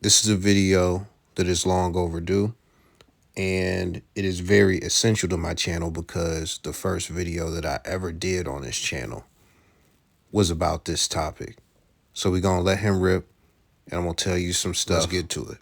This is a video that is long overdue, and it is very essential to my channel because the first video that I ever did on this channel was about this topic. So we're going to let him rip, and I'm going to tell you some stuff. Let's get to it.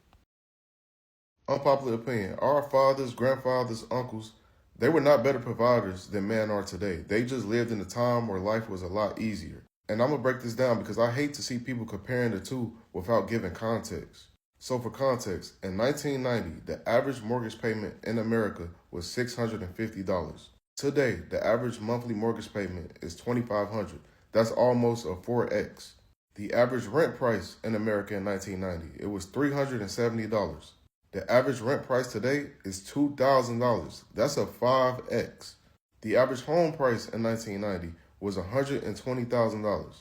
Unpopular opinion. Our fathers, grandfathers, uncles, they were not better providers than men are today. They just lived in a time where life was a lot easier. And I'm going to break this down because I hate to see people comparing the two without giving context. So for context, in 1990, the average mortgage payment in America was $650. Today, the average monthly mortgage payment is $2,500. That's almost a 4x. The average rent price in America in 1990, it was $370. The average rent price today is $2,000. That's a 5x. The average home price in 1990 was $120,000.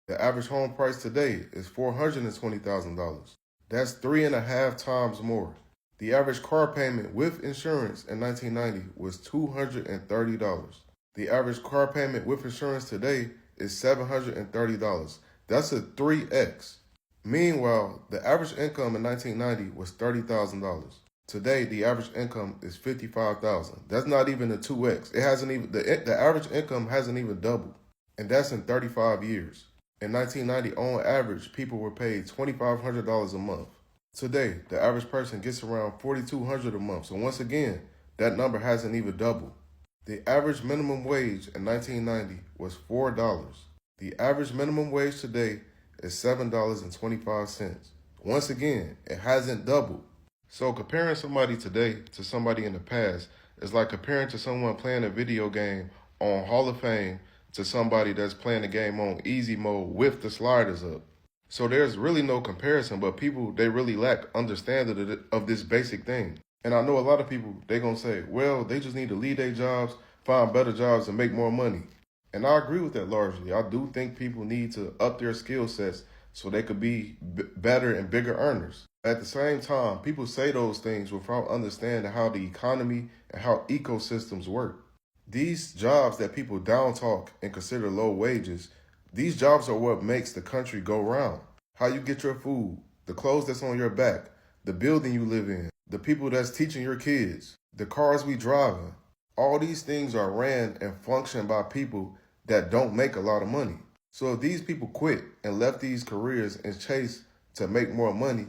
The average home price today is $420,000. That's 3.5 times more. The average car payment with insurance in 1990 was $230. The average car payment with insurance today is $730. That's a 3x. Meanwhile, the average income in 1990 was $30,000. Today, the average income is $55,000. That's not even a 2x. It hasn't even the average income hasn't even doubled, and that's in 35 years. In 1990, on average, people were paid $2,500 a month. Today, the average person gets around $4,200 a month. So once again, that number hasn't even doubled. The average minimum wage in 1990 was $4. The average minimum wage today is $7.25. Once again, it hasn't doubled. So comparing somebody today to somebody in the past is like comparing to someone playing a video game on Hall of Fame to somebody that's playing the game on easy mode with the sliders up. So there's really no comparison, but people, they really lack understanding of this basic thing. And I know a lot of people, they're going to say, well, they just need to leave their jobs, find better jobs, and make more money. And I agree with that largely. I do think people need to up their skill sets so they could be better and bigger earners. At the same time, people say those things without understanding how the economy and how ecosystems work. These jobs that people down talk and consider low wages, these jobs are what makes the country go round. How you get your food, the clothes that's on your back, the building you live in, the people that's teaching your kids, the cars we drive in. All these things are ran and functioned by people that don't make a lot of money. So if these people quit and left these careers and chase to make more money,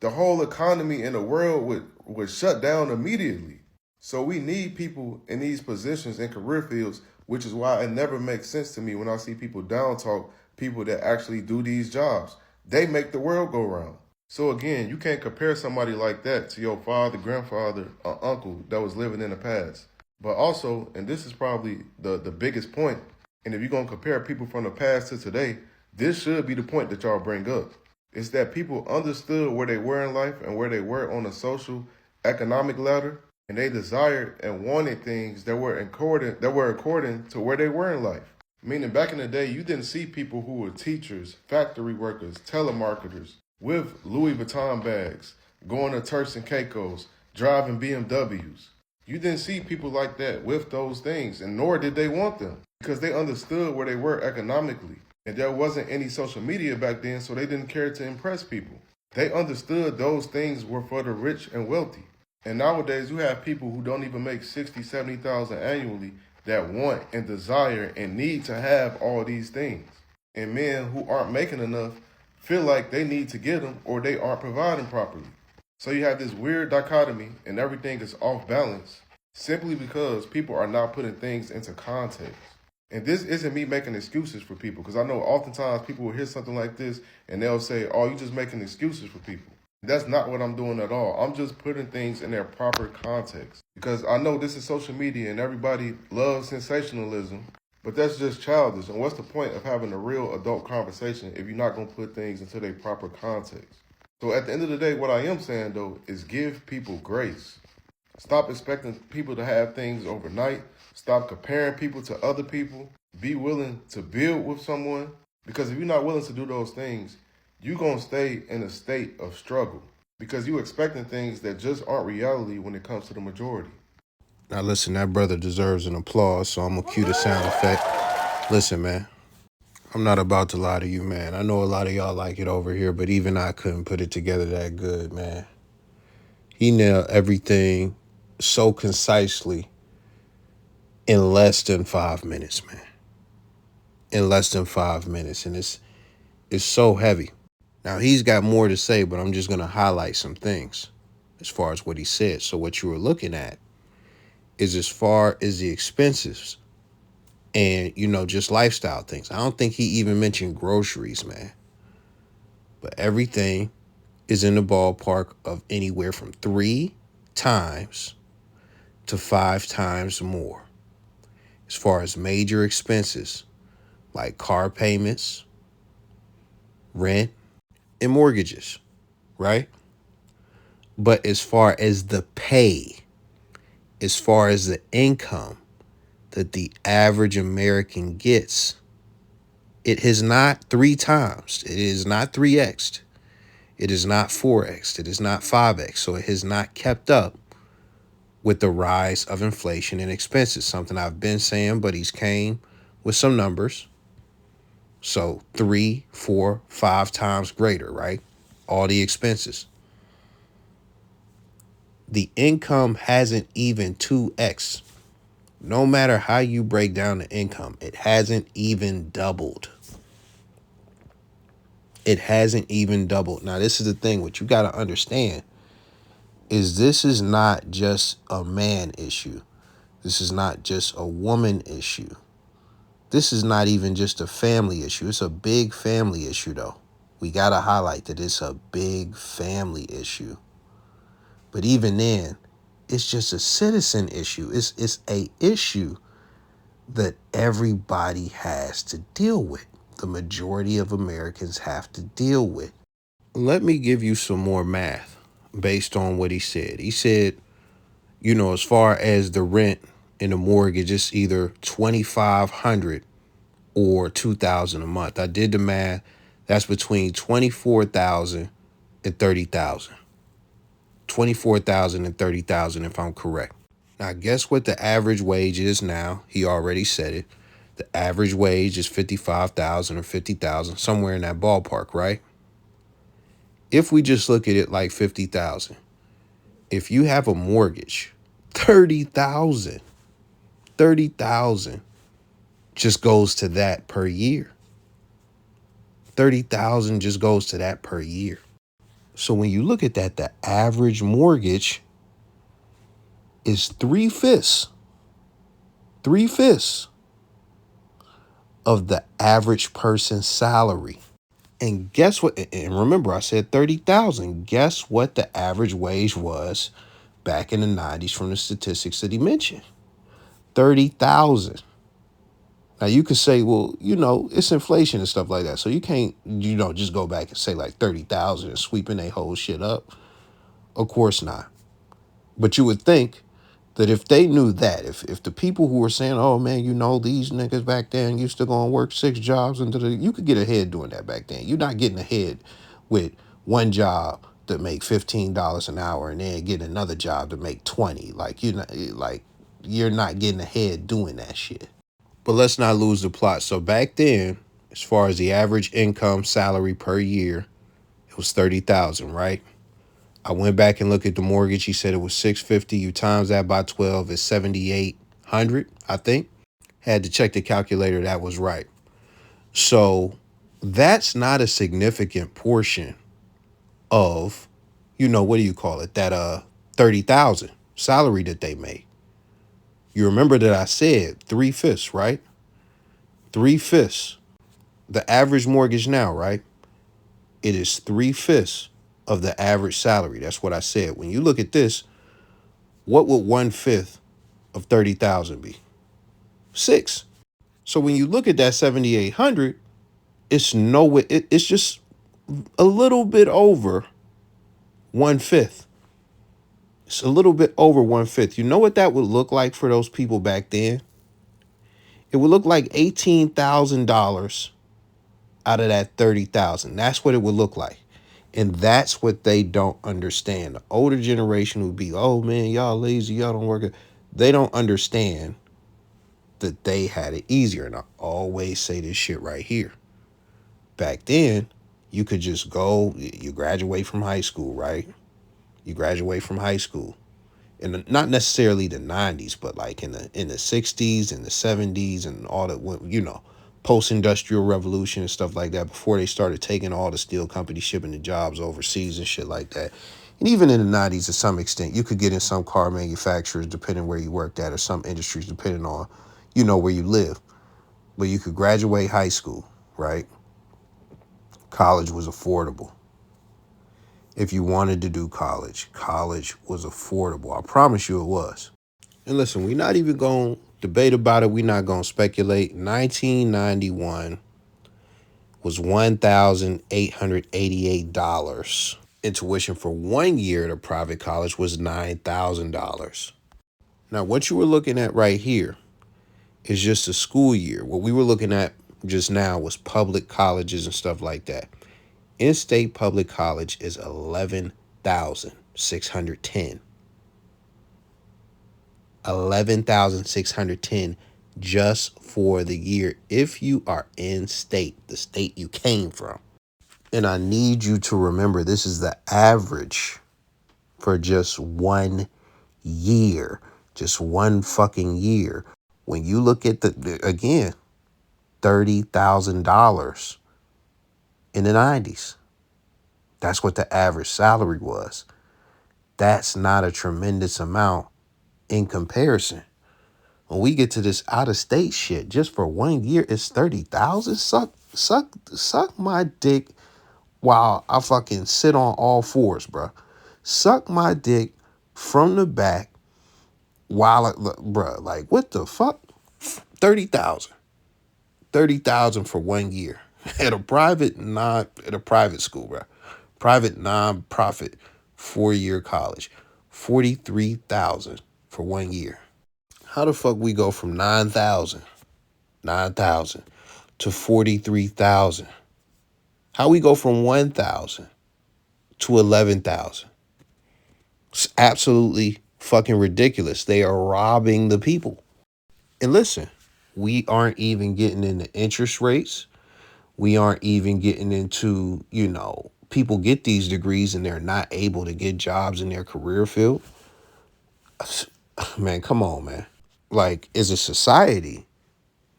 the whole economy in the world would shut down immediately. So we need people in these positions in career fields, which is why it never makes sense to me when I see people down talk people that actually do these jobs. They make the world go round. So again, you can't compare somebody like that to your father, grandfather, or uncle that was living in the past. But also, and this is probably the biggest point, and if you're going to compare people from the past to today, this should be the point that y'all bring up. It's that people understood where they were in life and where they were on the social, economic ladder, and they desired and wanted things that were according to where they were in life. Meaning back in the day, you didn't see people who were teachers, factory workers, telemarketers, with Louis Vuitton bags, going to Turks and Caicos, driving BMWs. You didn't see people like that with those things, and nor did they want them, because they understood where they were economically. And there wasn't any social media back then, so they didn't care to impress people. They understood those things were for the rich and wealthy. And nowadays, you have people who don't even make $60,000, $70,000 annually that want and desire and need to have all these things. And men who aren't making enough feel like they need to get them or they aren't providing properly. So you have this weird dichotomy and everything is off balance simply because people are not putting things into context. And this isn't me making excuses for people, because I know oftentimes people will hear something like this and they'll say, oh, you're just making excuses for people. That's not what I'm doing at all. I'm just putting things in their proper context, because I know this is social media and everybody loves sensationalism, but that's just childish. And what's the point of having a real adult conversation if you're not going to put things into their proper context? So at the end of the day, what I am saying, though, is give people grace. Stop expecting people to have things overnight. Stop comparing people to other people. Be willing to build with someone, because if you're not willing to do those things, you're going to stay in a state of struggle because you're expecting things that just aren't reality when it comes to the majority. Now listen, that brother deserves an applause, so I'm going to cue the sound effect. Listen, man. I'm not about to lie to you, man. I know a lot of y'all like it over here, but even I couldn't put it together that good, man. He nailed everything so concisely in less than 5 minutes, man. In less than 5 minutes. And it's so heavy. Now he's got more to say, but I'm just gonna highlight some things as far as what he said. So what you were looking at is as far as the expenses and just lifestyle things. I don't think he even mentioned groceries, man. But everything is in the ballpark of anywhere from 3 times to 5 times more as far as major expenses like car payments, rent, and mortgages, right? But as far as the pay, as far as the income that the average American gets, it is not 3 times. It is not 3x. It is not 4x. It is not 5x. So it has not kept up with the rise of inflation and expenses. Something I've been saying, but he's came with some numbers. So 3, 4, 5 times greater, right? All the expenses. The income hasn't even 2x. No matter how you break down the income, it hasn't even doubled. It hasn't even doubled. Now, this is the thing. What you got to understand is this is not just a man issue. This is not just a woman issue. This is not even just a family issue. It's a big family issue, though. We got to highlight that it's a big family issue. But even then, it's just a citizen issue. It's a issue that everybody has to deal with. The majority of Americans have to deal with. Let me give you some more math based on what he said. He said, as far as the rent and the mortgage, it's either 2,500 or 2,000 a month. I did the math. That's between 24,000 and 30,000. 24,000 and 30,000 if I'm correct. Now, guess what the average wage is now? He already said it. The average wage is 55,000 or 50,000, somewhere in that ballpark, right? If we just look at it like 50,000, if you have a mortgage, 30,000, 30,000 just goes to that per year. 30,000 just goes to that per year. So when you look at that, the average mortgage is 3/5, 3/5 of the average person's salary. And guess what? And remember, I said 30,000. Guess what the average wage was back in the 90s from the statistics that he mentioned? 30,000. Now you could say, well, it's inflation and stuff like that. So you can't, just go back and say like 30,000 and sweeping their whole shit up. Of course not. But you would think that if they knew that, if the people who were saying, oh man, these niggas back then used to go and work 6 jobs you could get ahead doing that back then. You're not getting ahead with one job that make $15 an hour and then getting another job to make 20. You're not getting ahead doing that shit. But let's not lose the plot. So back then, as far as the average income salary per year, it was 30,000, right? I went back and looked at the mortgage. He said it was 650. You times that by 12 is 7,800, I think. Had to check the calculator. That was right. So that's not a significant portion of, what do you call it? That 30,000 salary that they made. You remember that I said 3/5, right? 3/5. The average mortgage now, right? It is 3/5 of the average salary. That's what I said. When you look at this, what would 1/5 of 30,000 be? 6. So when you look at that 7,800, it's nowhere. It's just a little bit over 1/5. It's a little bit over 1/5. You know what that would look like for those people back then? It would look like $18,000 out of that 30,000. That's what it would look like. And that's what they don't understand. The older generation would be, oh man, y'all lazy, y'all don't work. They don't understand that they had it easier. And I always say this shit right here. Back then, you could just go, you graduate from high school, right? You graduate from high school. And not necessarily the 90s, but like in the 60s and the 70s and all that, post-industrial revolution and stuff like that, before they started taking all the steel companies shipping the jobs overseas and shit like that. And even in the 90s, to some extent, you could get in some car manufacturers depending where you worked at, or some industries depending on, where you live. But you could graduate high school, right? College was affordable. If you wanted to do college, college was affordable. I promise you it was. And listen, we're not even going to debate about it. We're not going to speculate. 1991 was $1,888. And tuition for 1 year at a private college was $9,000. Now, what you were looking at right here is just a school year. What we were looking at just now was public colleges and stuff like that. In-state public college is 11,610. 11,610 just for the year if you are in state, the state you came from. And I need you to remember this is the average for just 1 year, just one fucking year. When you look at again, $30,000 in the 90s. That's what the average salary was. That's not a tremendous amount in comparison. When we get to this out of state shit, just for 1 year, it's 30,000. Suck my dick while I fucking sit on all fours, bro. Suck my dick from the back while, bro, like what the fuck? 30,000. 30,000 for 1 year at a private school, bro. Private non-profit 4-year college. 43,000 for 1 year. How the fuck we go from 9,000 to 43,000? How we go from 1,000 to 11,000? It's absolutely fucking ridiculous. They are robbing the people. And listen, we aren't even getting into interest rates. We aren't even getting into, people get these degrees and they're not able to get jobs in their career field. Man, come on, man. Like, as a society,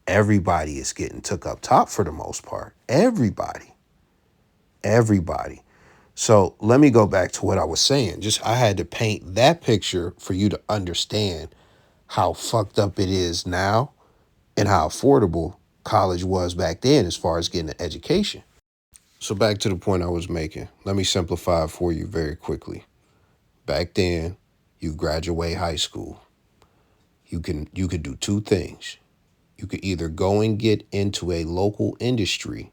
everybody is getting took up top for the most part. Everybody. Everybody. So let me go back to what I was saying. Just I had to paint that picture for you to understand how fucked up it is now and how affordable college was back then as far as getting an education. So back to the point I was making. Let me simplify it for you very quickly. Back then, you graduate high school. You could do two things. You could either go and get into a local industry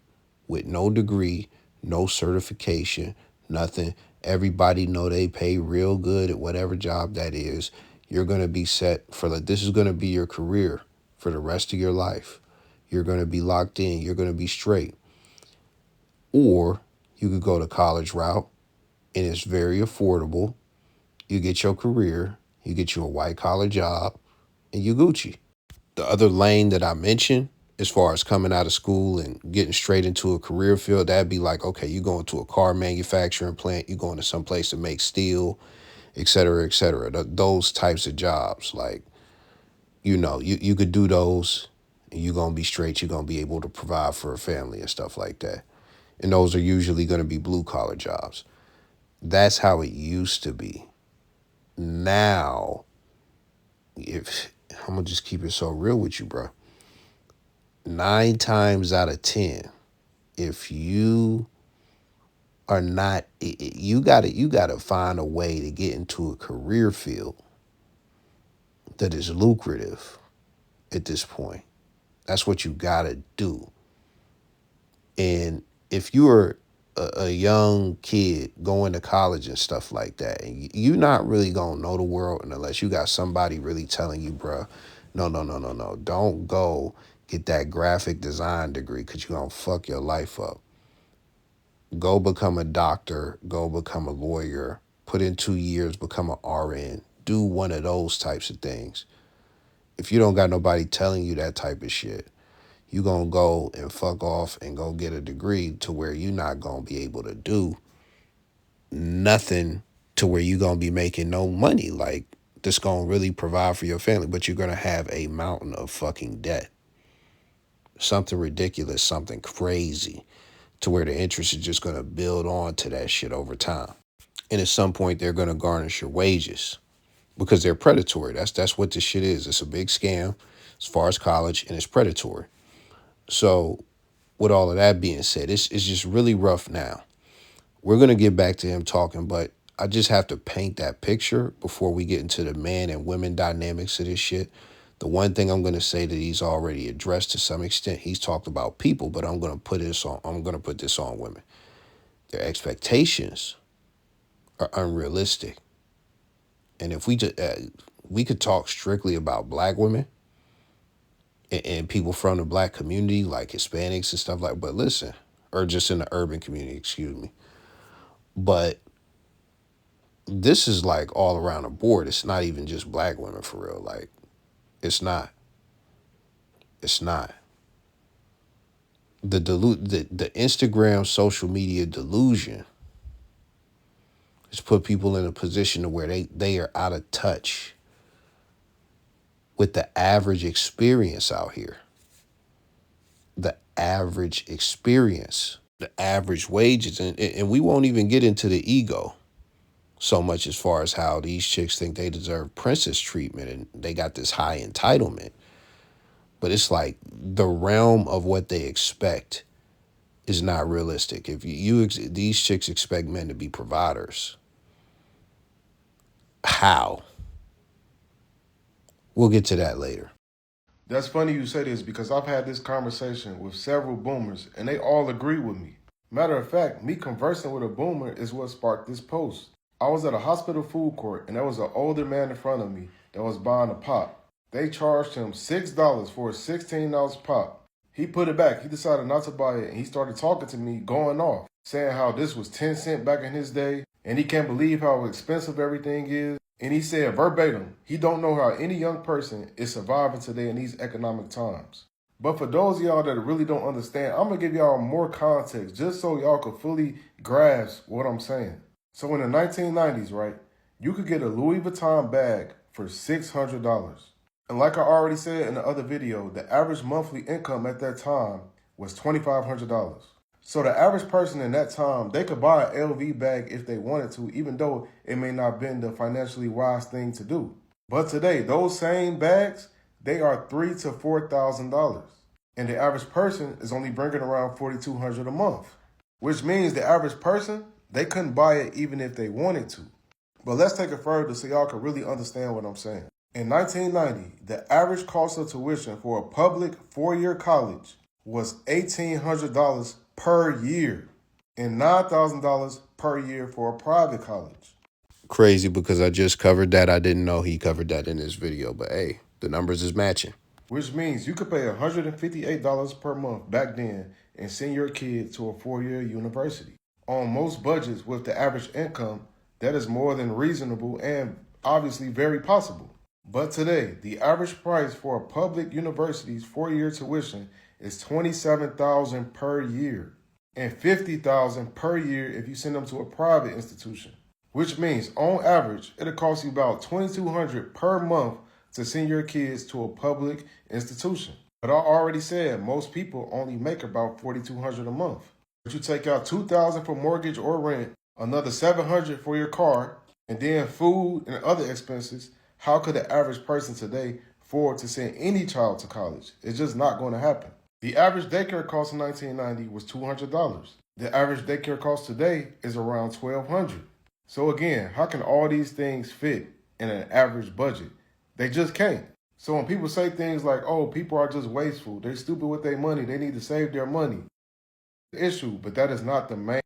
with no degree, no certification, nothing. Everybody know they pay real good at whatever job that is. You're going to be set for this is going to be your career for the rest of your life. You're going to be locked in. You're going to be straight. Or you could go the college route and it's very affordable. You get your career, you get you a white collar job, and you Gucci. The other lane that I mentioned, as far as coming out of school and getting straight into a career field, that'd be like, okay, you go into a car manufacturing plant, you go into some place to make steel, et cetera, et cetera. Those types of jobs, like, you could do those and you're going to be straight. You're going to be able to provide for a family and stuff like that. And those are usually going to be blue collar jobs. That's how it used to be. Now, if I'm going to just keep it so real with you, bro. 9 times out of 10, if you are not, you gotta find a way to get into a career field that is lucrative at this point. That's what you gotta do. And if you're a young kid going to college and stuff like that, and you're not really gonna know the world unless you got somebody really telling you, bruh, no, no, no, no, no, don't go get that graphic design degree because you're gonna fuck your life up. Go become a doctor, go become a lawyer, put in 2 years, become an RN, do one of those types of things. If you don't got nobody telling you that type of shit, you going to go and fuck off and go get a degree to where you're not going to be able to do nothing, to where you're going to be making no money, like, that's going to really provide for your family, but you're going to have a mountain of fucking debt. Something ridiculous, something crazy, to where the interest is just going to build on to that shit over time. And at some point, they're going to garnish your wages because they're predatory. That's what this shit is. It's a big scam as far as college, and it's predatory. So with all of that being said, it's just really rough now. We're going to get back to him talking, but I just have to paint that picture before we get into the man and women dynamics of this shit. The one thing I'm going to say that he's already addressed to some extent, he's talked about people, but I'm going to put this on women. Their expectations are unrealistic. And if we could talk strictly about black women and people from the black community, like Hispanics and stuff like, but listen, or just in the urban community, excuse me. But this is like all around the board. It's not even just black women for real. Like, it's not. It's not. The Instagram social media delusion has put people in a position to where they are out of touch with the average experience out here. The average experience, the average wages, and we won't even get into the ego so much as far as how these chicks think they deserve princess treatment and they got this high entitlement. But it's like the realm of what they expect is not realistic. If these chicks expect men to be providers, how? We'll get to that later. That's funny you say this because I've had this conversation with several boomers and they all agree with me. Matter of fact, me conversing with a boomer is what sparked this post. I was at a hospital food court and there was an older man in front of me that was buying a pop. They charged him $6 for a $16 pop. He put it back. He decided not to buy it and he started talking to me, going off, saying how this was 10 cents back in his day and he can't believe how expensive everything is. And he said verbatim, he don't know how any young person is surviving today in these economic times. But for those of y'all that really don't understand, I'm going to give y'all more context just so y'all can fully grasp what I'm saying. So in the 1990s, right, you could get a Louis Vuitton bag for $600. And like I already said in the other video, the average monthly income at that time was $2,500. So the average person in that time, they could buy an LV bag if they wanted to, even though it may not have been the financially wise thing to do. But today, those same bags, they are $3,000 to $4,000. And the average person is only bringing around $4,200 a month. Which means the average person, they couldn't buy it even if they wanted to. But let's take it further so y'all can really understand what I'm saying. In 1990, the average cost of tuition for a public four-year college was $1,800 per year and $9,000 per year for a private college. Crazy, because I just covered that. I didn't know he covered that in this video, but hey, the numbers is matching. Which means you could pay $158 per month back then and send your kid to a four-year university. On most budgets with the average income, that is more than reasonable and obviously very possible. But today, the average price for a public university's four-year tuition is $27,000 per year and $50,000 per year if you send them to a private institution. Which means, on average, it'll cost you about $2,200 per month to send your kids to a public institution. But I already said most people only make about $4,200 a month. But you take out $2,000 for mortgage or rent, another $700 for your car, and then food and other expenses. How could the average person today afford to send any child to college? It's just not going to happen. The average daycare cost in 1990 was $200. The average daycare cost today is around $1,200. So again, how can all these things fit in an average budget? They just can't. So when people say things like, oh, people are just wasteful, they're stupid with their money, they need to save their money. The issue, but that is not the main.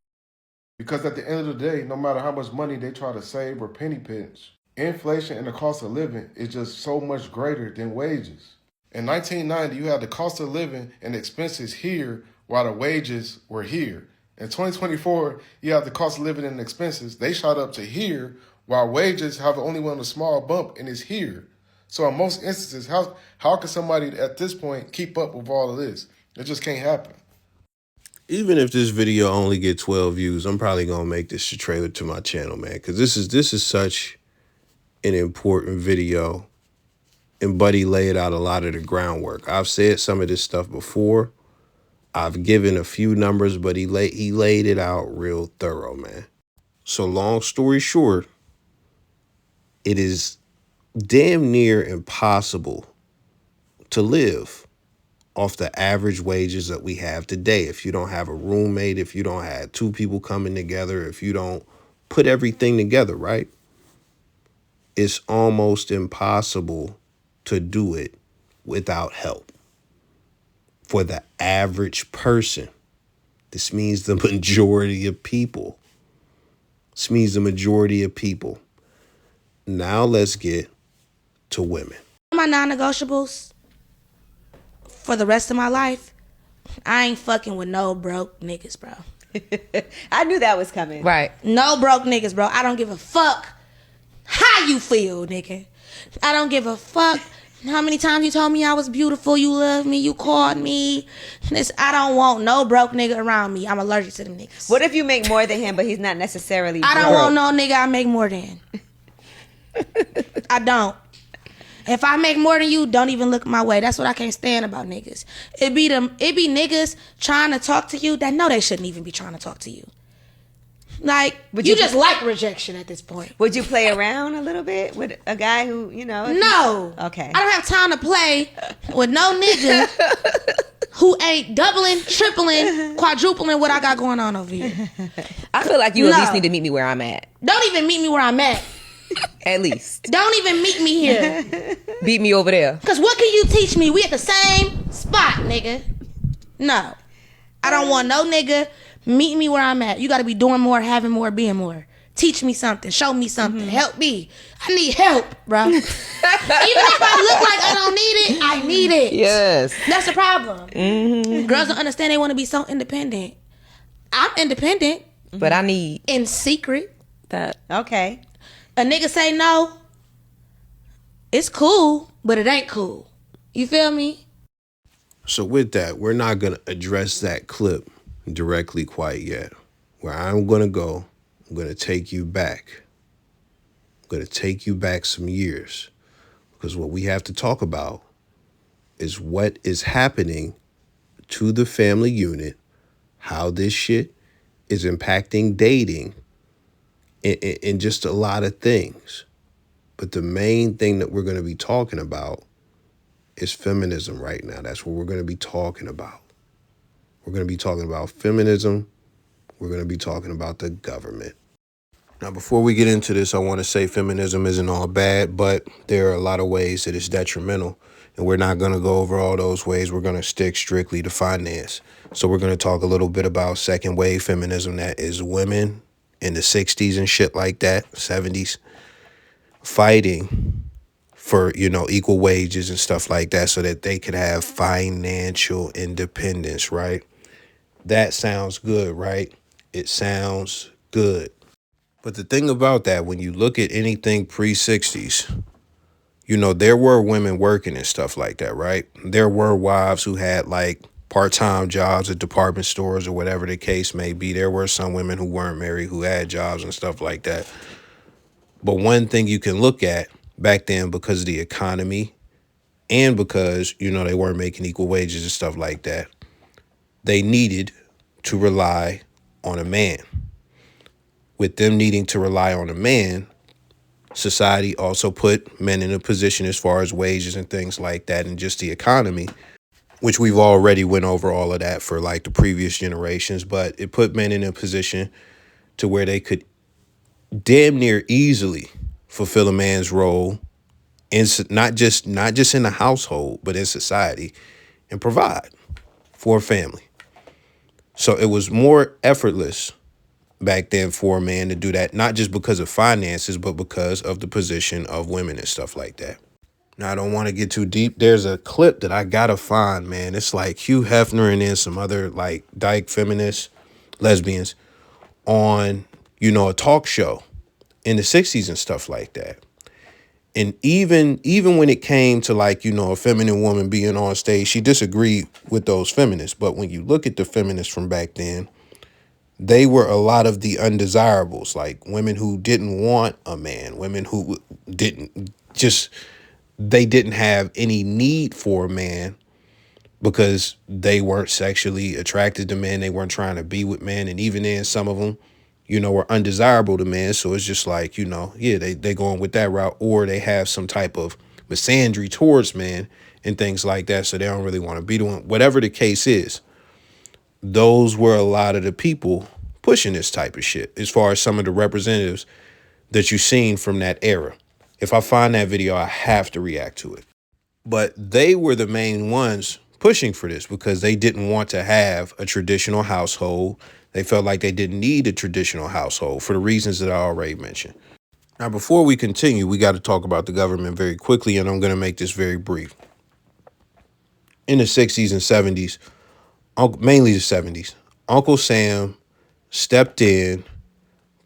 Because at the end of the day, no matter how much money they try to save or penny pinch, inflation and the cost of living is just so much greater than wages. In 1990, you had the cost of living and expenses here while the wages were here. In 2024, you have the cost of living and expenses. They shot up to here while wages have only went a small bump and is here. So in most instances, how can somebody at this point keep up with all of this? It just can't happen. Even if this video only get 12 views, I'm probably gonna make this a trailer to my channel, man, because this is such an important video, and Buddy laid out a lot of the groundwork. I've said some of this stuff before. I've given a few numbers, but he laid it out real thorough, man. So long story short, it is damn near impossible to live off the average wages that we have today. If you don't have a roommate, if you don't have two people coming together, if you don't put everything together, right? It's almost impossible to do it without help. For the average person, this means the majority of people. This means the majority of people. Now let's get to women. My non-negotiables for the rest of my life, I ain't fucking with no broke niggas, bro. I knew that was coming. Right. No broke niggas, bro. I don't give a fuck how you feel, nigga. I don't give a fuck how many times you told me I was beautiful, you loved me, you called me. I don't want no broke nigga around me. I'm allergic to them niggas. What if you make more than him, but he's not necessarily I don't broke? want no nigga I make more than. I don't. If I make more than you, don't even look my way. That's what I can't stand about niggas. It be niggas trying to talk to you that know they shouldn't even be trying to talk to you. Like, you just like rejection at this point. Would you play around a little bit with a guy who, you know? No. Okay. I don't have time to play with no nigga who ain't doubling, tripling, quadrupling what I got going on over here. I feel like you at least need to meet me where I'm at. Don't even meet me where I'm at. At least. Don't even meet me here. Beat me over there. Because what can you teach me? We at the same spot, nigga. No. I don't want no nigga meet me where I'm at. You got to be doing more, having more, being more. Teach me something. Show me something. Help me. I need help, bro. Even if I look like I don't need it, I need it. Yes. That's the problem. Girls don't understand they want to be so independent. I'm independent. But I need In secret. that. Okay. A nigga say no, it's cool, but it ain't cool. You feel me? So with that, we're not going to address that clip directly quite yet. Where I'm going to go, I'm going to take you back. I'm going to take you back some years. Because what we have to talk about is what is happening to the family unit, how this shit is impacting dating, and just a lot of things. But the main thing that we're going to be talking about is feminism right now. That's what we're going to be talking about. We're going to be talking about feminism. We're going to be talking about the government. Now, before we get into this, I want to say feminism isn't all bad, but there are a lot of ways that it's detrimental. And we're not going to go over all those ways. We're going to stick strictly to finance. So we're going to talk a little bit about second wave feminism, that is women in the 60s and shit like that, 70s, fighting for, equal wages and stuff like that so that they could have financial independence, right? That sounds good, right? It sounds good. But the thing about that, when you look at anything pre-60s, there were women working and stuff like that, right? There were wives who had like part-time jobs at department stores or whatever the case may be. There were some women who weren't married who had jobs and stuff like that. But one thing you can look at back then, because of the economy and because, they weren't making equal wages and stuff like that, they needed to rely on a man. With them needing to rely on a man, society also put men in a position as far as wages and things like that, and just the economy, which we've already went over all of that for like the previous generations, but it put men in a position to where they could damn near easily fulfill a man's role in not just in the household, but in society, and provide for a family. So it was more effortless back then for a man to do that, not just because of finances, but because of the position of women and stuff like that. Now, I don't want to get too deep. There's a clip that I gotta find, man. It's like Hugh Hefner and then some other like dyke feminist lesbians on, a talk show in the 60s and stuff like that. And even when it came to like, a feminine woman being on stage, she disagreed with those feminists. But when you look at the feminists from back then, they were a lot of the undesirables, like women who didn't want a man, women who they didn't have any need for a man because they weren't sexually attracted to men. They weren't trying to be with men. And even then, some of them, were undesirable to men. So it's just like, yeah, they going with that route, or they have some type of misandry towards men and things like that. So they don't really want to be doing whatever the case is. Those were a lot of the people pushing this type of shit as far as some of the representatives that you've seen from that era. If I find that video, I have to react to it. But they were the main ones pushing for this because they didn't want to have a traditional household. They felt like they didn't need a traditional household for the reasons that I already mentioned. Now, before we continue, we got to talk about the government very quickly, and I'm going to make this very brief. In the 60s and 70s, mainly the 70s, Uncle Sam stepped in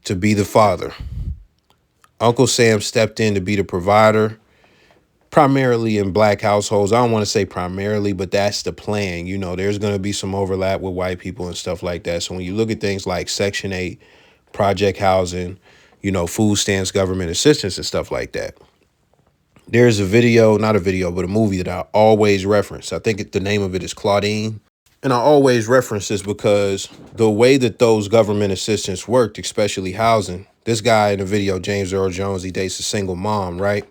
to be the father. Uncle Sam stepped in to be the provider, primarily in black households. I don't want to say primarily, but that's the plan. There's going to be some overlap with white people and stuff like that. So when you look at things like Section 8, project housing, food stamps, government assistance and stuff like that, there's not a video, but a movie that I always reference. I think the name of it is Claudine. And I always reference this because the way that those government assistance worked, especially housing, this guy in the video, James Earl Jones, he dates a single mom, right?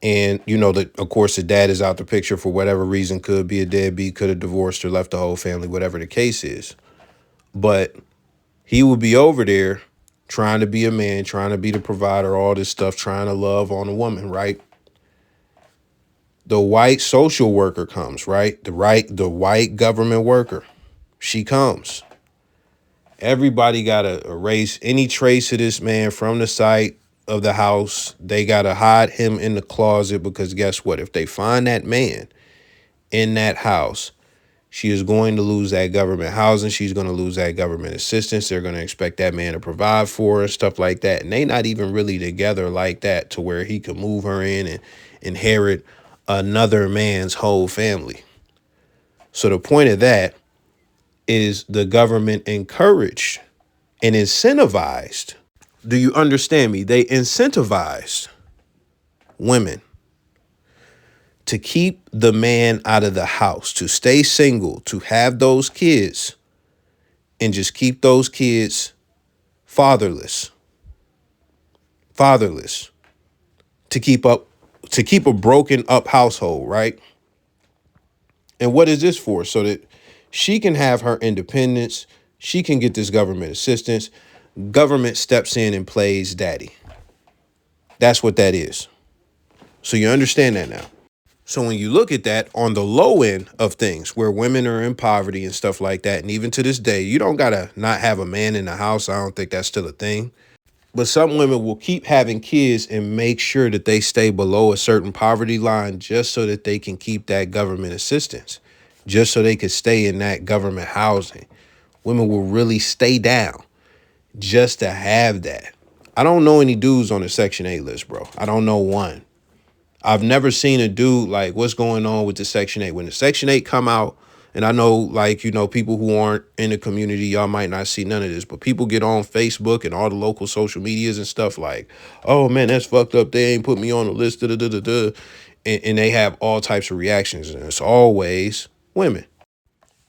And, of course, the dad is out the picture for whatever reason, could be a deadbeat, could have divorced or left the whole family, whatever the case is. But he would be over there trying to be a man, trying to be the provider, all this stuff, trying to love on a woman, right? The white social worker comes, right? The white government worker, she comes. Everybody got to erase any trace of this man from the site of the house. They got to hide him in the closet because guess what? If they find that man in that house, she is going to lose that government housing. She's going to lose that government assistance. They're going to expect that man to provide for her and stuff like that. And they not even really together like that to where he could move her in and inherit another man's whole family. So the point of that is the government encouraged and incentivized. Do you understand me? They incentivized women to keep the man out of the house, to stay single, to have those kids, and just keep those kids fatherless, to keep a broken up household, right? And what is this for? So that she can have her independence, she can get this government assistance. Government steps in and plays daddy. That's what that is. So you understand that now. So when you look at that on the low end of things where women are in poverty and stuff like that, and even to this day, you don't got to not have a man in the house. I don't think that's still a thing. But some women will keep having kids and make sure that they stay below a certain poverty line just so that they can keep that government assistance, just so they can stay in that government housing. Women will really stay down just to have that. I don't know any dudes on the Section 8 list, bro. I don't know one. I've never seen a dude like, what's going on with the Section 8? When the Section 8 come out, and I know, like, people who aren't in the community, y'all might not see none of this, but people get on Facebook and all the local social medias and stuff like, oh, man, that's fucked up. They ain't put me on the list, and they have all types of reactions, and it's always women.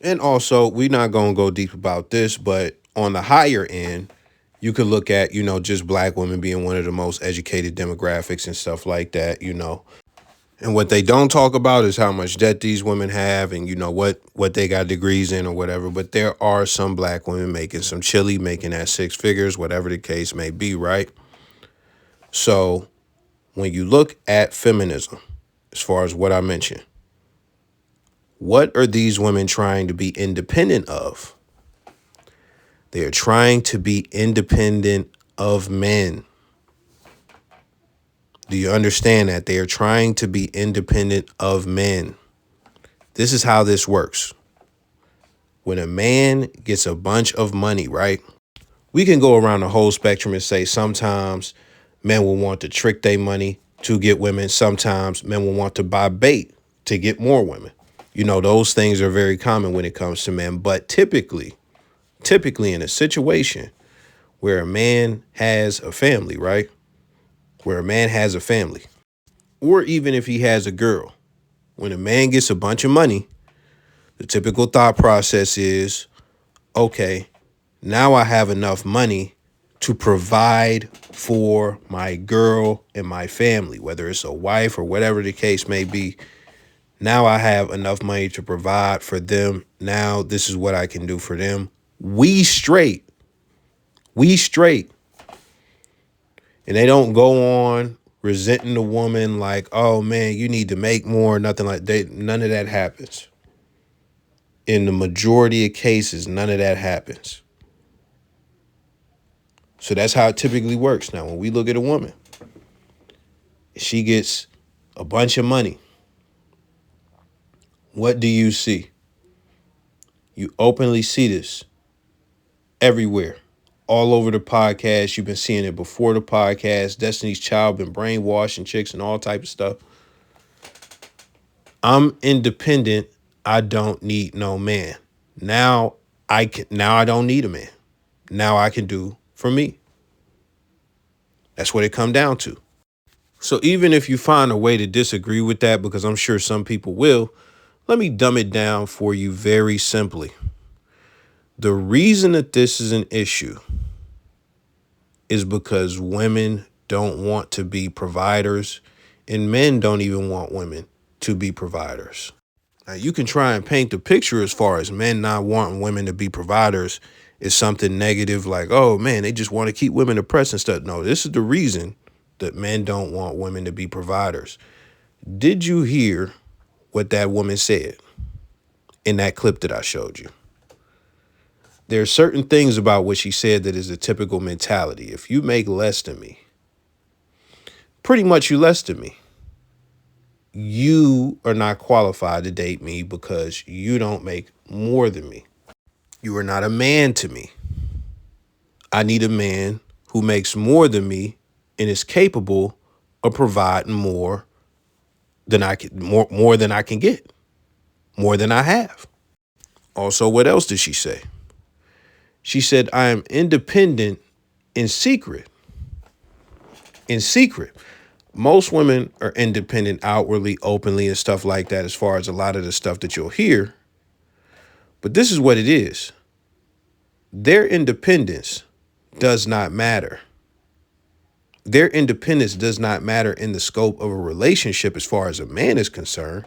And also, we're not going to go deep about this, but on the higher end, you could look at, just black women being one of the most educated demographics and stuff like that, And what they don't talk about is how much debt these women have and, what they got degrees in or whatever. But there are some black women making some chili, making that six figures, whatever the case may be, right? So when you look at feminism, as far as what I mentioned, what are these women trying to be independent of? They are trying to be independent of men. Do you understand that? They are trying to be independent of men. This is how this works. When a man gets a bunch of money, right? We can go around the whole spectrum and say sometimes men will want to trick their money. to get women. Sometimes men will want to buy bait to get more women. Those things are very common when it comes to men. But typically in a situation where a man has a family, right? Where a man has a family, or even if he has a girl, when a man gets a bunch of money, the typical thought process is, okay, now I have enough money to provide for my girl and my family, whether it's a wife or whatever the case may be. Now I have enough money to provide for them. Now this is what I can do for them. We straight. And they don't go on resenting the woman like, oh man, you need to make more, nothing like that. None of that happens. In the majority of cases, none of that happens. So that's how it typically works. Now, when we look at a woman, she gets a bunch of money. What do you see? You openly see this everywhere. All over the podcast. You've been seeing it before the podcast. Destiny's Child been brainwashing chicks and all type of stuff. I'm independent. I don't need no man. Now I don't need a man. Now I can do for me. That's what it come down to. So even if you find a way to disagree with that, because I'm sure some people will, let me dumb it down for you very simply. The reason that this is an issue is because women don't want to be providers, and men don't even want women to be providers. Now, you can try and paint the picture as far as men not wanting women to be providers is something negative, like, oh man, they just want to keep women oppressed and stuff. No, this is the reason that men don't want women to be providers. Did you hear what that woman said in that clip that I showed you? There are certain things about what she said that is a typical mentality. If you make less than me, pretty much you less than me, you are not qualified to date me because you don't make more than me. You are not a man to me. I need a man who makes more than me and is capable of providing more than I can, more than I can get, more than I have. Also, what else did she say? She said, I am independent in secret. In secret. Most women are independent outwardly, openly, and stuff like that, as far as a lot of the stuff that you'll hear. But this is what it is. Their independence does not matter. Their independence does not matter in the scope of a relationship as far as a man is concerned,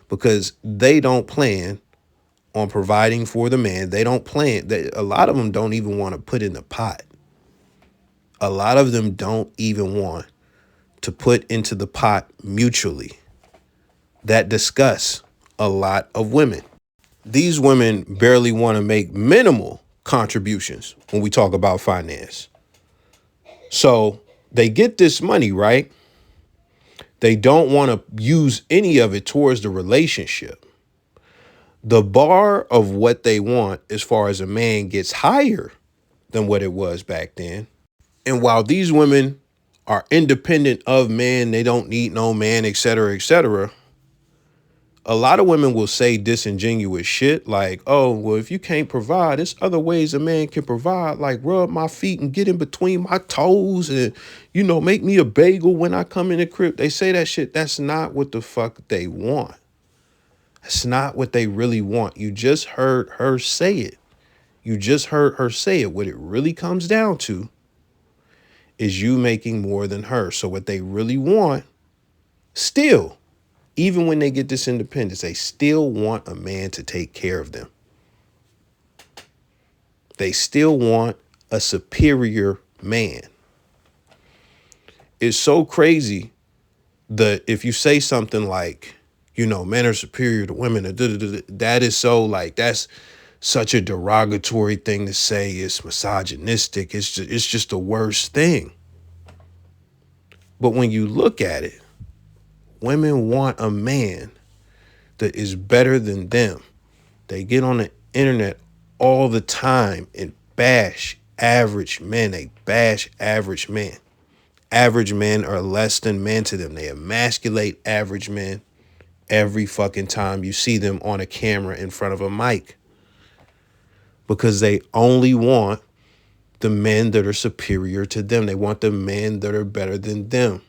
because they don't plan on providing for the man. They don't plan. A lot of them don't even want to put in the pot. A lot of them don't even want to put into the pot mutually. That disgusts a lot of women. These women barely want to make minimal contributions when we talk about finance. So they get this money, right? They don't want to use any of it towards the relationship. The bar of what they want as far as a man gets higher than what it was back then. And while these women are independent of men, they don't need no man, et cetera, a lot of women will say disingenuous shit like, oh, well, if you can't provide, there's other ways a man can provide, like rub my feet and get in between my toes and, make me a bagel when I come in the crib. They say that shit. That's not what the fuck they want. That's not what they really want. You just heard her say it. What it really comes down to is you making more than her. So what they really want, still, even when they get this independence, they still want a man to take care of them. They still want a superior man. It's so crazy that if you say something like, men are superior to women, that is so like, that's such a derogatory thing to say. It's misogynistic. It's just the worst thing. But when you look at it, women want a man that is better than them. They get on the internet all the time and bash average men. They bash average men. Average men are less than men to them. They emasculate average men every fucking time you see them on a camera in front of a mic, because they only want the men that are superior to them. They want the men that are better than them.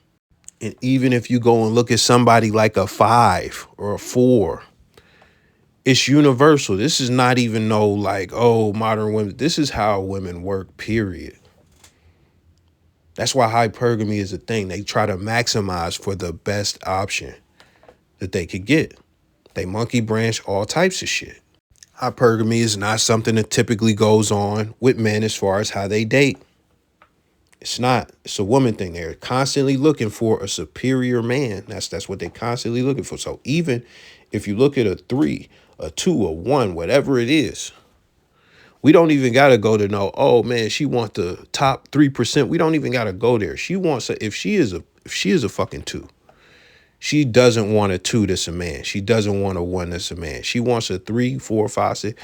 And even if you go and look at somebody like a 5 or a 4, it's universal. This is not even no like, oh, modern women. This is how women work, period. That's why hypergamy is a thing. They try to maximize for the best option that they could get. They monkey branch all types of shit. Hypergamy is not something that typically goes on with men as far as how they date. It's not. It's a woman thing. They're constantly looking for a superior man. That's what they're constantly looking for. So even if you look at a 3, a 2, a 1, whatever it is, we don't even got to go to know, oh man, she wants the top 3%. We don't even got to go there. She wants if she is a fucking 2. She doesn't want a 2 that's a man. She doesn't want a 1 that's a man. She wants a 3, 4, 5, 6.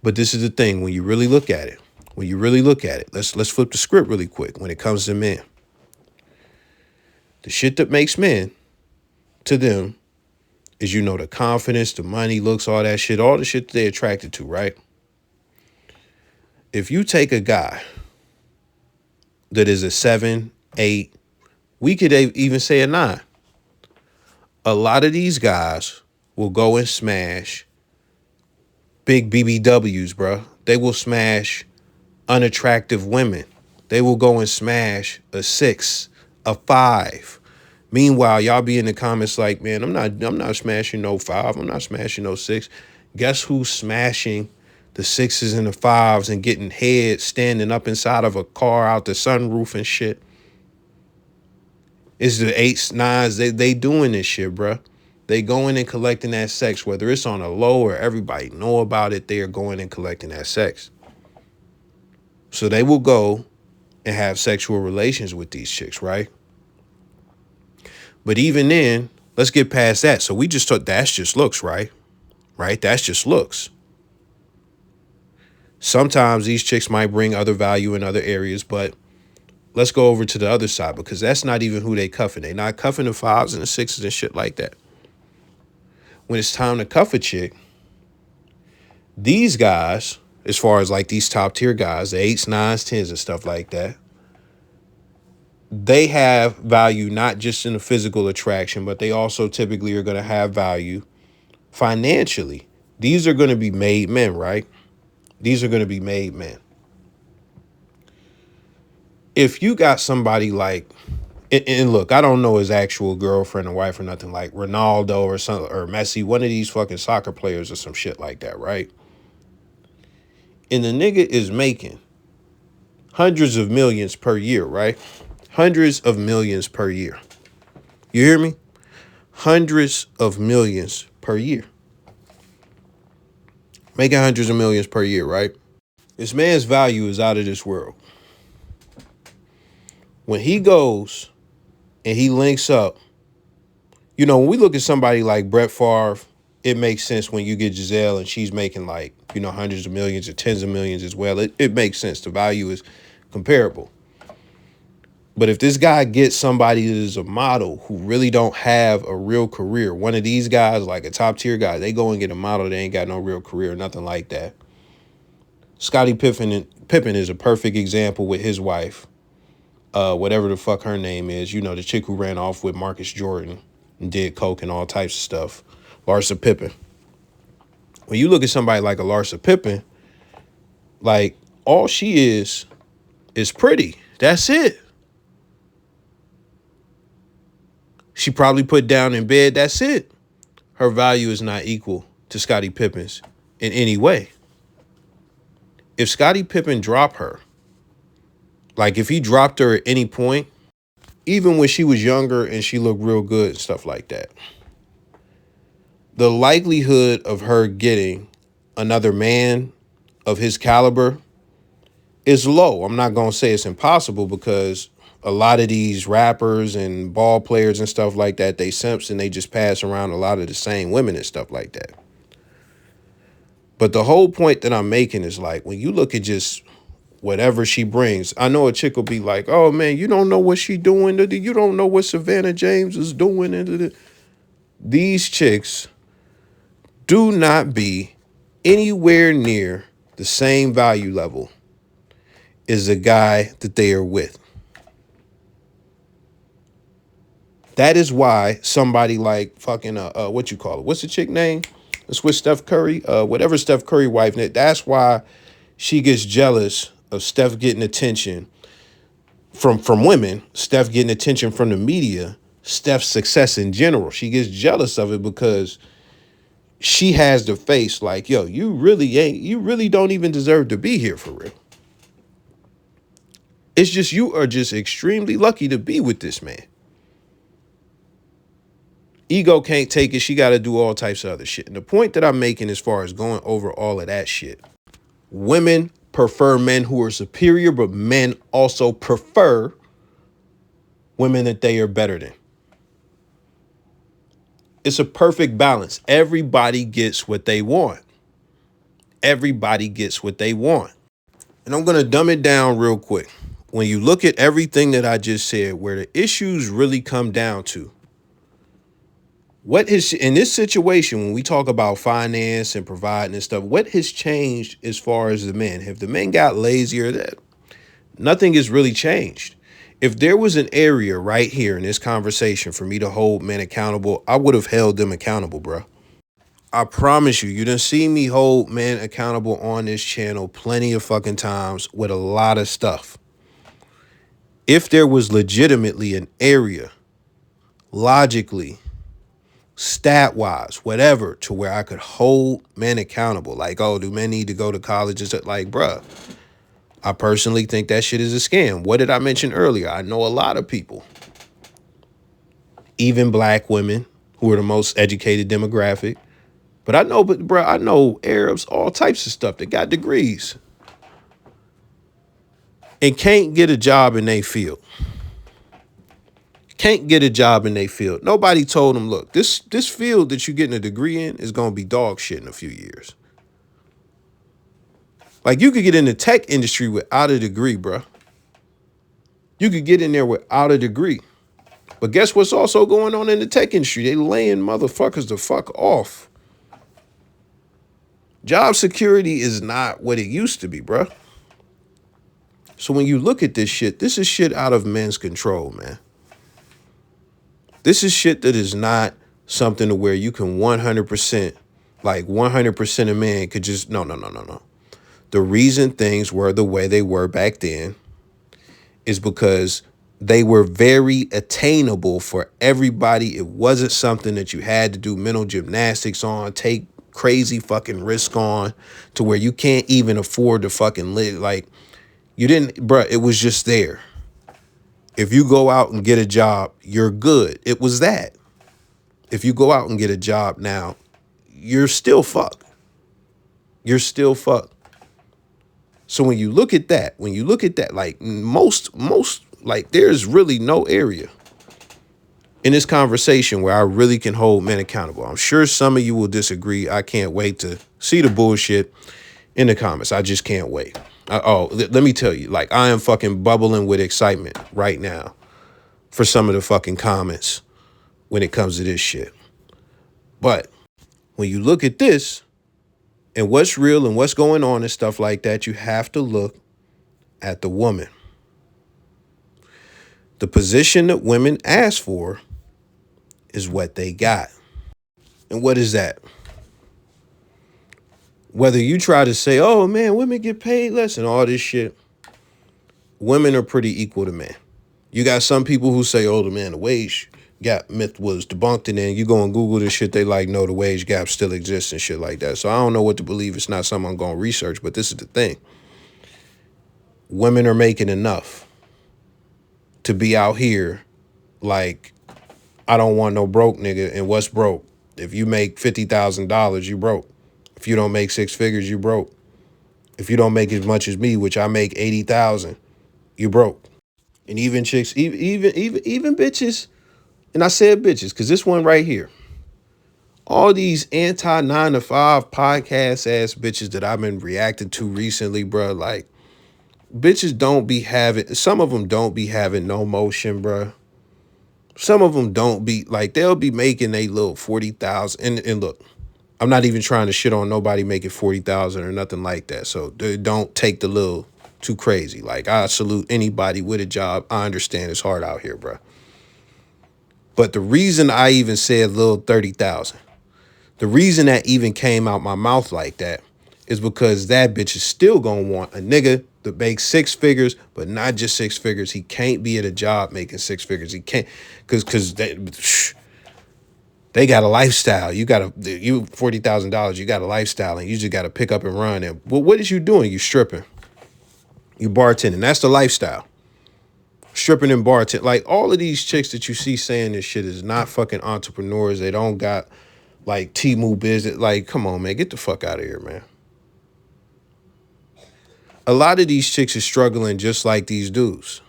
But this is the thing, when you really look at it, let's flip the script really quick when it comes to men. The shit that makes men to them is, the confidence, the money, looks, all that shit, all the shit that they're attracted to, right? If you take a guy that is a 7, 8, we could even say a 9. A lot of these guys will go and smash big BBWs, bro. They will smash unattractive women. They will go and smash a 6, a 5. Meanwhile, y'all be in the comments like, man, I'm not smashing no 5. I'm not smashing no 6. Guess who's smashing the 6s and the 5s and getting head standing up inside of a car out the sunroof and shit? It's the 8s, 9s. They doing this shit, bro. They going and collecting that sex, whether it's on a low or everybody know about it. They are going and collecting that sex. So they will go and have sexual relations with these chicks, right? But even then, let's get past that. So we just thought that's just looks, right? Right? That's just looks. Sometimes these chicks might bring other value in other areas, but let's go over to the other side, because that's not even who they cuffing. They not cuffing the 5s and the 6s and shit like that. When it's time to cuff a chick, these guys, as far as like these top tier guys, the 8s, 9s, 10s and stuff like that, they have value not just in the physical attraction, but they also typically are going to have value financially. These are going to be made men, right? These are going to be made men. If you got somebody like, and look, I don't know his actual girlfriend or wife or nothing, like Ronaldo or something, or Messi, one of these fucking soccer players or some shit like that, right? And the nigga is making hundreds of millions per year, right? Hundreds of millions per year. You hear me? Hundreds of millions per year. Making hundreds of millions per year, right? This man's value is out of this world. When he goes and he links up, when we look at somebody like Brett Favre, it makes sense when you get Giselle and she's making like, hundreds of millions or tens of millions as well. It makes sense. The value is comparable. But if this guy gets somebody that is a model who really don't have a real career, one of these guys, like a top tier guy, they go and get a model that ain't got no real career, nothing like that. Scottie Pippen is a perfect example with his wife, whatever the fuck her name is, the chick who ran off with Marcus Jordan and did coke and all types of stuff, Larsa Pippen. When you look at somebody like a Larsa Pippen, like all she is pretty. That's it. She probably put down in bed. That's it. Her value is not equal to Scottie Pippen's in any way. If Scottie Pippen dropped her, like if he dropped her at any point, even when she was younger and she looked real good and stuff like that, the likelihood of her getting another man of his caliber is low. I'm not going to say it's impossible, because a lot of these rappers and ball players and stuff like that, they simps and they just pass around a lot of the same women and stuff like that. But the whole point that I'm making is like, when you look at just whatever she brings. I know a chick will be like, oh man, you don't know what she doing. You don't know what Savannah James is doing. These chicks do not be anywhere near the same value level as the guy that they are with. That is why somebody like fucking what you call it? What's the chick name? It's with Steph Curry. Whatever Steph Curry wife. That's why she gets jealous of Steph getting attention from women, Steph getting attention from the media, Steph's success in general. She gets jealous of it because she has the face like, yo, you really don't even deserve to be here for real. It's just, you are just extremely lucky to be with this man. Ego can't take it. She got to do all types of other shit. And the point that I'm making as far as going over all of that shit, women prefer men who are superior, but men also prefer women that they are better than. It's a perfect balance. Everybody gets what they want. Everybody gets what they want. And I'm going to dumb it down real quick. When you look at everything that I just said, where the issues really come down to, what is in this situation, when we talk about finance and providing and stuff, what has changed as far as the men? Have the men got lazier? That nothing has really changed. If there was an area right here in this conversation for me to hold men accountable, I would have held them accountable, bro. I promise you, you done see me hold men accountable on this channel plenty of fucking times with a lot of stuff. If there was legitimately an area, logically, stat-wise, whatever, to where I could hold men accountable, like, oh, do men need to go to college? It's like, bruh, I personally think that shit is a scam. What did I mention earlier? I know a lot of people, even black women, who are the most educated demographic. But I know Arabs, all types of stuff that got degrees and can't get a job in their field. Can't get a job in their field. Nobody told them, look, this field that you're getting a degree in is going to be dog shit in a few years. Like, you could get in the tech industry without a degree, bro. You could get in there without a degree. But guess what's also going on in the tech industry? They laying motherfuckers the fuck off. Job security is not what it used to be, bro. So when you look at this is shit out of men's control, man. This is shit that is not something to where you can 100%, like 100% of men could just, no. The reason things were the way they were back then is because they were very attainable for everybody. It wasn't something that you had to do mental gymnastics on, take crazy fucking risk on, to where you can't even afford to fucking live. Like, you didn't, bruh, it was just there. If you go out and get a job, you're good. It was that. If you go out and get a job now, you're still fucked. You're still fucked. So when you look at that, like most, like, there's really no area in this conversation where I really can hold men accountable. I'm sure some of you will disagree. I can't wait to see the bullshit in the comments. I just can't wait. Let me tell you, like, I am fucking bubbling with excitement right now for some of the fucking comments when it comes to this shit. But when you look at this and what's real and what's going on and stuff like that, you have to look at the woman. The position that women ask for is what they got. And what is that? Whether you try to say, oh man, women get paid less and all this shit, women are pretty equal to men. You got some people who say, oh, the wage gap myth was debunked, and then you go and Google this shit, they like, no, the wage gap still exists and shit like that. So I don't know what to believe. It's not something I'm going to research, but this is the thing. Women are making enough to be out here like, I don't want no broke nigga. And what's broke? If you make $50,000, you broke. If you don't make six figures, you broke. If you don't make as much as me, which I make 80,000, you broke. And even chicks, even bitches, and I said bitches, because this one right here, all these anti 9-to-5 podcast ass bitches that I've been reacting to recently, bro, like, Bitches don't be having, some of them don't be having no motion, bruh. Some of them don't be, like, they'll be making a little 40,000. And look, I'm not even trying to shit on nobody making 40,000 or nothing like that. So don't take the little too crazy. Like, I salute anybody with a job. I understand it's hard out here, bruh. But the reason I even said little 30,000, the reason that even came out my mouth like that is because that bitch is still gonna want a nigga that makes six figures, but not just six figures. He can't be at a job making six figures. He can't, cause they got a lifestyle. You got you $40,000. You got a lifestyle, and you just got to pick up and run. And well, what is you doing? You stripping, you bartending. That's the lifestyle. Stripping and bartending. Like, all of these chicks that you see saying this shit is not fucking entrepreneurs. They don't got like Temu business. Like, come on, man, get the fuck out of here, man. A lot of these chicks are struggling just like these dudes.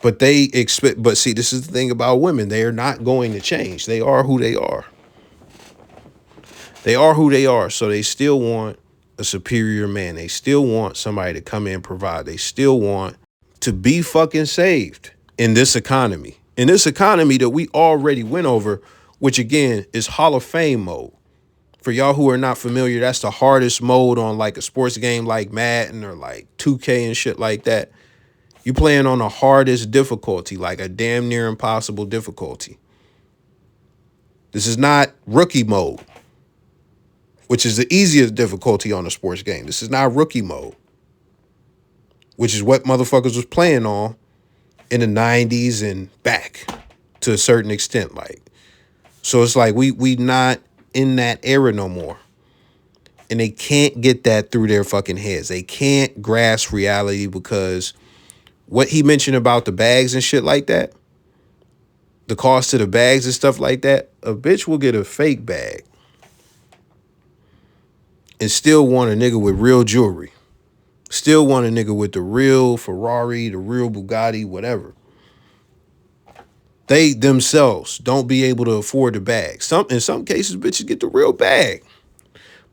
But they expect, but see, this is the thing about women. They are not going to change. They are who they are. They are who they are. So they still want a superior man. They still want somebody to come in and provide. They still want to be fucking saved in this economy. In this economy that we already went over, which again is Hall of Fame mode. For y'all who are not familiar, that's the hardest mode on like a sports game like Madden or like 2K and shit like that. You playing on the hardest difficulty, like a damn near impossible difficulty. This is not rookie mode, which is the easiest difficulty on a sports game. This is not rookie mode, which is what motherfuckers was playing on in the 90s and back to a certain extent. Like, so it's like we not in that era no more. And they can't get that through their fucking heads. They can't grasp reality because what he mentioned about the bags and shit like that, the cost of the bags and stuff like that, a bitch will get a fake bag and still want a nigga with real jewelry. Still want a nigga with the real Ferrari, the real Bugatti, whatever. They themselves don't be able to afford the bag. In some cases, bitches get the real bag.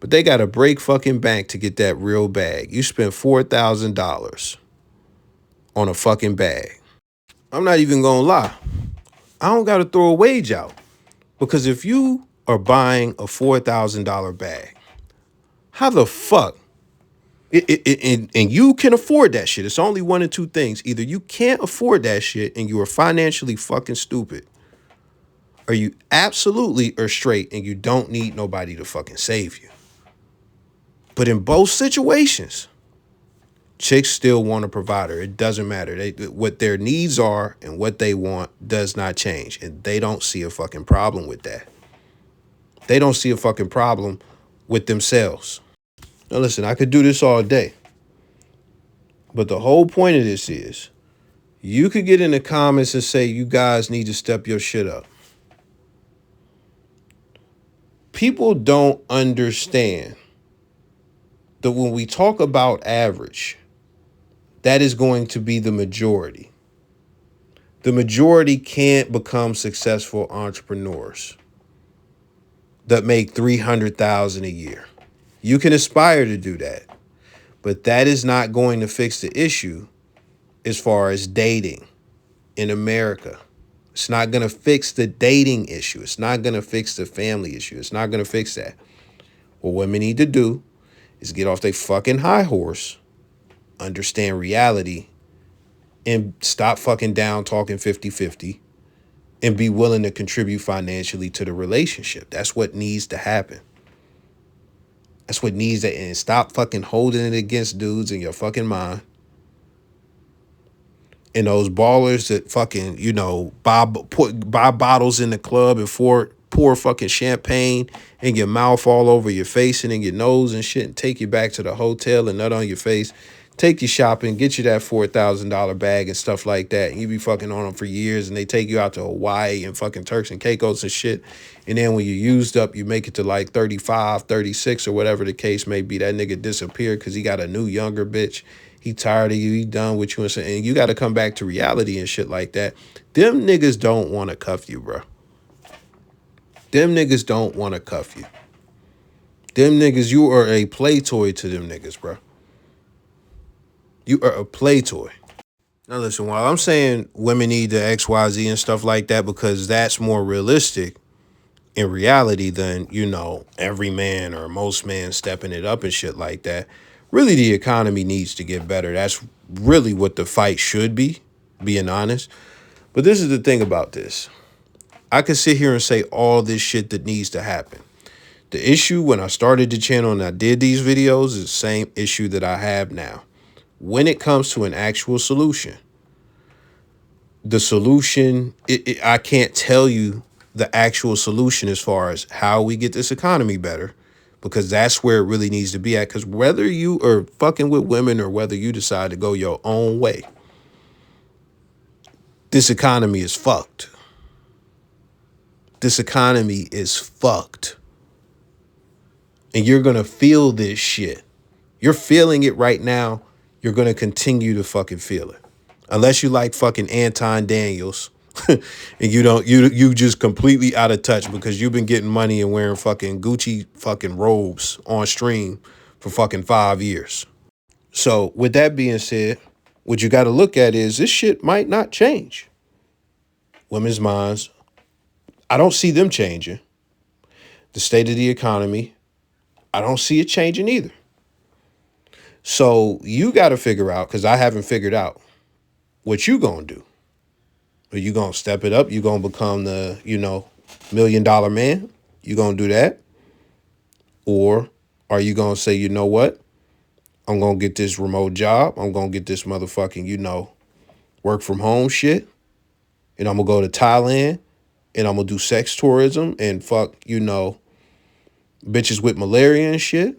But they gotta break fucking bank to get that real bag. You spend $4,000 on a fucking bag. I'm not even gonna lie. I don't gotta throw a wage out. Because if you are buying a $4,000 bag, how the fuck? And you can afford that shit. It's only one of two things. Either you can't afford that shit and you are financially fucking stupid, or you absolutely are straight and you don't need nobody to fucking save you. But in both situations, chicks still want a provider. It doesn't matter. What their needs are and what they want does not change. And they don't see a fucking problem with that. They don't see a fucking problem with themselves. Now listen, I could do this all day. But the whole point of this is, you could get in the comments and say you guys need to step your shit up. People don't understand that when we talk about average, that is going to be the majority. The majority can't become successful entrepreneurs that make $300,000 a year. You can aspire to do that, but that is not going to fix the issue as far as dating in America. It's not going to fix the dating issue. It's not going to fix the family issue. It's not going to fix that. What women need to do is get off their fucking high horse, understand reality, and stop fucking down talking 50-50 and be willing to contribute financially to the relationship. That's what needs to happen. That's what needs to, and stop fucking holding it against dudes in your fucking mind. And those ballers that fucking, buy bottles in the club and pour fucking champagne in your mouth all over your face and in your nose and shit and take you back to the hotel and nut on your face. Take you shopping, get you that $4,000 bag and stuff like that. And you be fucking on them for years and they take you out to Hawaii and fucking Turks and Caicos and shit. And then when you used up, you make it to like 35, 36 or whatever the case may be. That nigga disappeared because he got a new younger bitch. He tired of you. He done with you. And you got to come back to reality and shit like that. Them niggas don't want to cuff you, bro. Them niggas don't want to cuff you. Them niggas, you are a play toy to them niggas, bro. You are a play toy. Now listen, while I'm saying women need the XYZ and stuff like that because that's more realistic in reality than, every man or most men stepping it up and shit like that. Really, the economy needs to get better. That's really what the fight should be, being honest. But this is the thing about this. I could sit here and say all this shit that needs to happen. The issue when I started the channel and I did these videos is the same issue that I have now. When it comes to an actual solution, the solution, I can't tell you the actual solution as far as how we get this economy better, because that's where it really needs to be at. Because whether you are fucking with women or whether you decide to go your own way, this economy is fucked. This economy is fucked. And you're going to feel this shit. You're feeling it right now. You're going to continue to fucking feel it. Unless you like fucking Anton Daniels and you just completely out of touch because you've been getting money and wearing fucking Gucci fucking robes on stream for fucking 5 years. So with that being said, what you got to look at is this shit might not change. Women's minds, I don't see them changing. The state of the economy, I don't see it changing either. So you got to figure out, because I haven't figured out, what you gonna do. Are you gonna step it up? You gonna become the, $1 million man? You gonna do that? Or are you gonna say, you know what? I'm gonna get this remote job. I'm gonna get this motherfucking, work from home shit. And I'm gonna go to Thailand and I'm gonna do sex tourism and fuck, bitches with malaria and shit.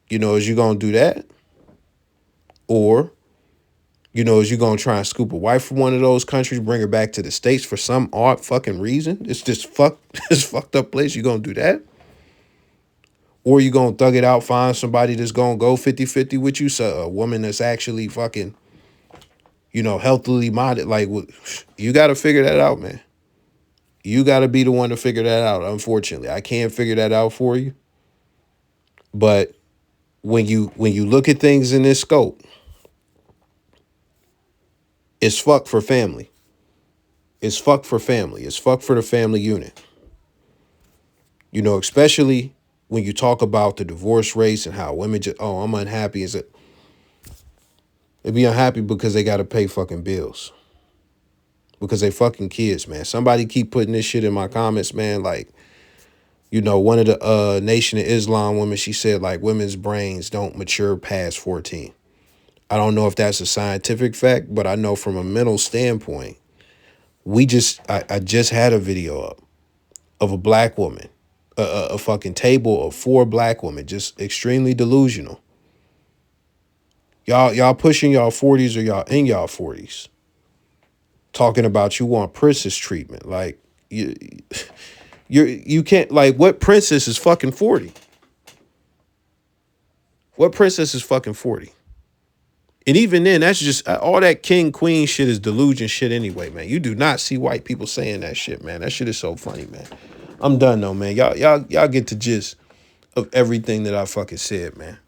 Is you gonna do that? Or, is you gonna try and scoop a wife from one of those countries, bring her back to the States for some odd fucking reason? It's just this fucked up place. You gonna do that? Or you gonna thug it out, find somebody that's gonna go 50-50 with you, so a woman that's actually fucking, healthily minded. Like, you gotta figure that out, man. You gotta be the one to figure that out. Unfortunately, I can't figure that out for you. But when you look at things in this scope, it's fucked for family. It's fucked for family. It's fucked for the family unit. Especially when you talk about the divorce rates and how women just, I'm unhappy. Is it? They be unhappy because they got to pay fucking bills. Because they fucking kids, man. Somebody keep putting this shit in my comments, man. Like, one of the Nation of Islam women, she said, like, women's brains don't mature past 14. I don't know if that's a scientific fact, but I know from a mental standpoint, I just had a video up of a black woman, a fucking table of 4 black women, just extremely delusional. Y'all pushing y'all 40s or y'all in y'all 40s, talking about you want princess treatment. Like, you can't, like, what princess is fucking 40? What princess is fucking 40? And even then, that's just all that king queen shit is delusion shit anyway, man. You do not see white people saying that shit, man. That shit is so funny, man. I'm done though, man. Y'all get the gist of everything that I fucking said, man.